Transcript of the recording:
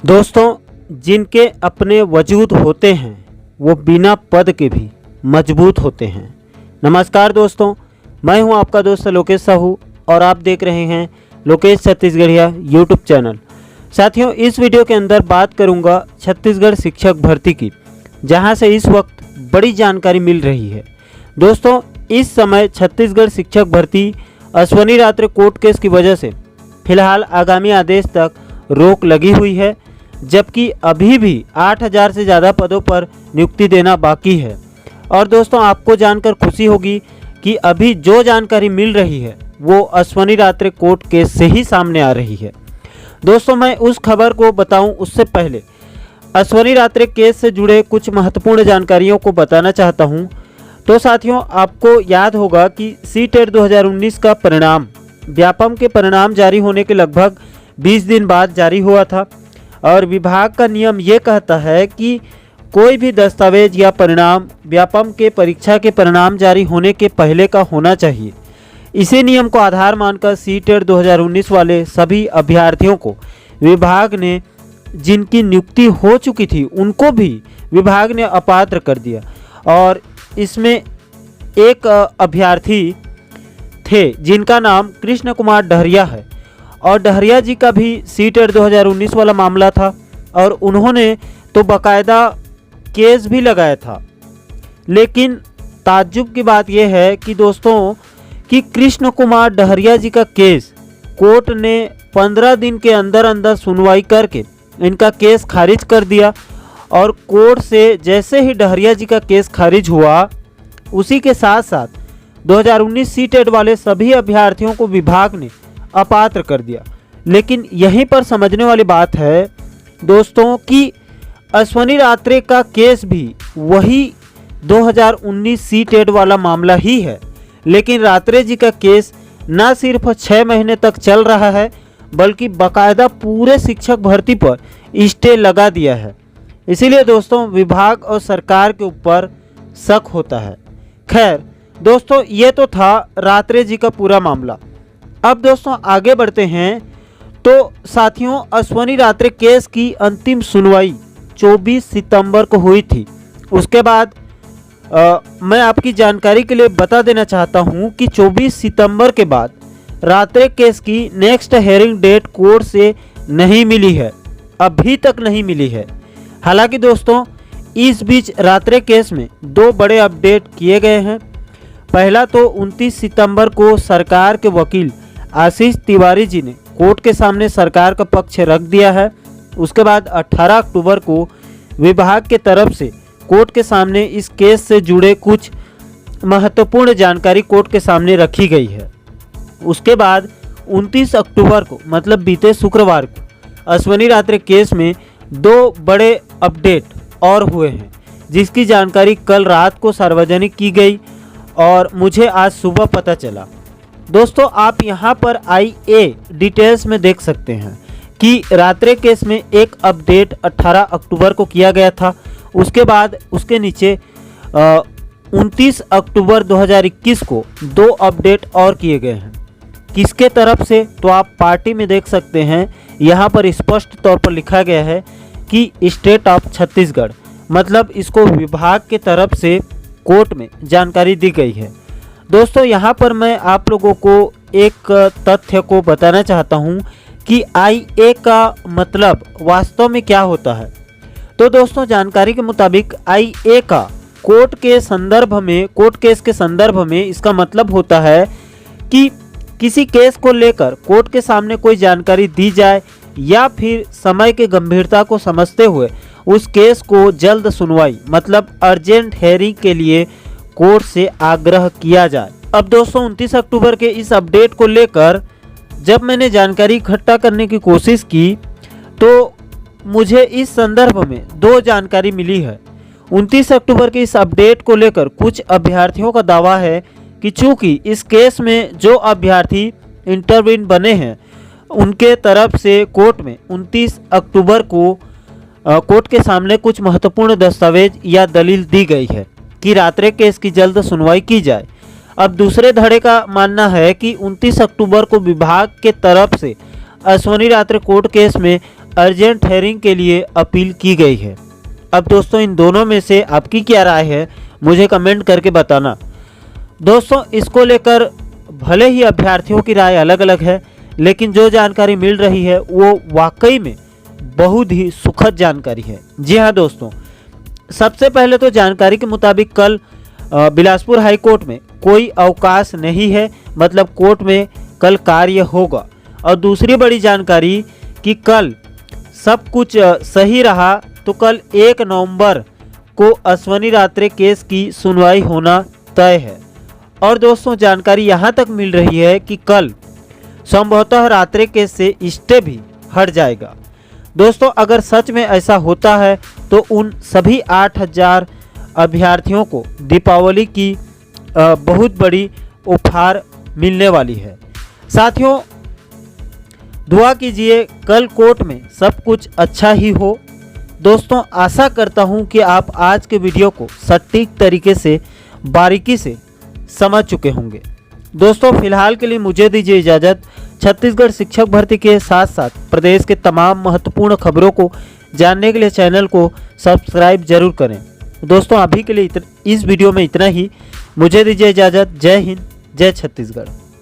दोस्तों, जिनके अपने वजूद होते हैं वो बिना पद के भी मजबूत होते हैं। नमस्कार दोस्तों, मैं हूं आपका दोस्त लोकेश साहू और आप देख रहे हैं लोकेश छत्तीसगढ़िया यूट्यूब चैनल। साथियों, इस वीडियो के अंदर बात करूंगा छत्तीसगढ़ शिक्षक भर्ती की, जहां से इस वक्त बड़ी जानकारी मिल रही है। दोस्तों, इस समय छत्तीसगढ़ शिक्षक भर्ती अश्वनी रात्रे कोर्ट केस की वजह से फिलहाल आगामी आदेश तक रोक लगी हुई है, जबकि अभी भी 8000 से ज़्यादा पदों पर नियुक्ति देना बाकी है। और दोस्तों, आपको जानकर खुशी होगी कि अभी जो जानकारी मिल रही है वो अश्वनी रात्रे कोर्ट केस से ही सामने आ रही है। दोस्तों, मैं उस खबर को बताऊं उससे पहले अश्वनी रात्रे केस से जुड़े कुछ महत्वपूर्ण जानकारियों को बताना चाहता हूं। तो साथियों, आपको याद होगा कि सीटेट 2019 का परिणाम व्यापम के परिणाम जारी होने के लगभग 20 दिन बाद जारी हुआ था और विभाग का नियम ये कहता है कि कोई भी दस्तावेज या परिणाम व्यापम के परीक्षा के परिणाम जारी होने के पहले का होना चाहिए। इसी नियम को आधार मानकर सीटेट 2019 वाले सभी अभ्यर्थियों को विभाग ने, जिनकी नियुक्ति हो चुकी थी, उनको भी विभाग ने अपात्र कर दिया। और इसमें एक अभ्यर्थी थे जिनका नाम कृष्ण कुमार डहरिया है और डहरिया जी का भी सीटेट 2019 वाला मामला था और उन्होंने तो बाकायदा केस भी लगाया था। लेकिन ताज्जुब की बात यह है कि दोस्तों कि कृष्ण कुमार डहरिया जी का केस कोर्ट ने 15 दिन के अंदर अंदर सुनवाई करके इनका केस खारिज कर दिया। और कोर्ट से जैसे ही डहरिया जी का केस खारिज हुआ, उसी के साथ साथ 2019 सीटेट वाले सभी अभ्यर्थियों को विभाग ने अपात्र कर दिया। लेकिन यहीं पर समझने वाली बात है दोस्तों कि अश्वनी रात्रे का केस भी वही 2019 सीटेट वाला मामला ही है, लेकिन रात्रे जी का केस न सिर्फ 6 महीने तक चल रहा है बल्कि बाकायदा पूरे शिक्षक भर्ती पर स्टे लगा दिया है। इसीलिए दोस्तों, विभाग और सरकार के ऊपर शक होता है। खैर दोस्तों, ये तो था रात्रे जी का पूरा मामला। अब दोस्तों आगे बढ़ते हैं। तो साथियों, अश्वनी रात्रे केस की अंतिम सुनवाई 24 सितंबर को हुई थी। उसके बाद मैं आपकी जानकारी के लिए बता देना चाहता हूं कि 24 सितंबर के बाद रात्रे केस की नेक्स्ट हेयरिंग डेट कोर्ट से नहीं मिली है, अभी तक नहीं मिली है। हालांकि दोस्तों, इस बीच रात्रे केस में 2 बड़े अपडेट किए गए हैं। पहला तो 29 सितंबर को सरकार के वकील आशीष तिवारी जी ने कोर्ट के सामने सरकार का पक्ष रख दिया है। उसके बाद 18 अक्टूबर को विभाग के तरफ से कोर्ट के सामने इस केस से जुड़े कुछ महत्वपूर्ण जानकारी कोर्ट के सामने रखी गई है। उसके बाद 29 अक्टूबर को, मतलब बीते शुक्रवार को, अश्वनी रात्रे केस में 2 बड़े अपडेट और हुए हैं, जिसकी जानकारी कल रात को सार्वजनिक की गई और मुझे आज सुबह पता चला। दोस्तों, आप यहां पर IA डिटेल्स में देख सकते हैं कि रात्रे केस में एक अपडेट 18 अक्टूबर को किया गया था। उसके बाद उसके नीचे 29 अक्टूबर 2021 को 2 अपडेट और किए गए हैं। किसके तरफ से, तो आप पार्टी में देख सकते हैं। यहाँ पर स्पष्ट तौर पर लिखा गया है कि स्टेट ऑफ छत्तीसगढ़, मतलब इसको विभाग के तरफ से कोर्ट में जानकारी दी गई है। दोस्तों, यहाँ पर मैं आप लोगों को एक तथ्य को बताना चाहता हूँ कि IA का मतलब वास्तव में क्या होता है। तो दोस्तों, जानकारी के मुताबिक IA का कोर्ट के संदर्भ में, कोर्ट केस के संदर्भ में इसका मतलब होता है कि किसी केस को लेकर कोर्ट के सामने कोई जानकारी दी जाए या फिर समय की गंभीरता को समझते हुए उस केस को जल्द सुनवाई, मतलब अर्जेंट हेयरिंग के लिए कोर्ट से आग्रह किया जाए। अब दोस्तों, 29 अक्टूबर के इस अपडेट को लेकर जब मैंने जानकारी इकट्ठा करने की कोशिश की तो मुझे इस संदर्भ में 2 जानकारी मिली है। 29 अक्टूबर के इस अपडेट को लेकर कुछ अभ्यर्थियों का दावा है कि चूंकि इस केस में जो अभ्यर्थी इंटरवीन बने हैं उनके तरफ से कोर्ट में 29 अक्टूबर को कोर्ट के सामने कुछ महत्वपूर्ण दस्तावेज या दलील दी गई है कि रात्रे केस की जल्द सुनवाई की जाए। अब दूसरे धड़े का मानना है कि 29 अक्टूबर को विभाग के तरफ से अश्वनी रात्रे कोर्ट केस में अर्जेंट हेयरिंग के लिए अपील की गई है। अब दोस्तों इन दोनों में से आपकी क्या राय है मुझे कमेंट करके बताना। दोस्तों इसको लेकर भले ही अभ्यर्थियों की राय अलग अलग है, लेकिन जो जानकारी मिल रही है वो वाकई में बहुत ही सुखद जानकारी है। जी हाँ दोस्तों, सबसे पहले तो जानकारी के मुताबिक कल बिलासपुर हाई कोर्ट में कोई अवकाश नहीं है, मतलब कोर्ट में कल कार्य होगा। और दूसरी बड़ी जानकारी कि कल सब कुछ सही रहा तो कल 1 नवंबर को अश्वनी रात्रे केस की सुनवाई होना तय है। और दोस्तों जानकारी यहाँ तक मिल रही है कि कल संभवतः रात्रे केस से स्टे भी हट जाएगा। दोस्तों अगर सच में ऐसा होता है तो उन सभी 8000 अभ्यर्थियों को दीपावली की बहुत बड़ी उपहार मिलने वाली है। साथियों दुआ कीजिए कल कोर्ट में सब कुछ अच्छा ही हो। दोस्तों आशा करता हूं कि आप आज के वीडियो को सटीक तरीके से बारीकी से समझ चुके होंगे। दोस्तों फिलहाल के लिए मुझे दीजिए इजाज़त। छत्तीसगढ़ शिक्षक भर्ती के साथ साथ प्रदेश के तमाम महत्वपूर्ण खबरों को जानने के लिए चैनल को सब्सक्राइब जरूर करें। दोस्तों अभी के लिए इस वीडियो में इतना ही। मुझे दीजिए इजाज़त। जय हिंद, जय छत्तीसगढ़।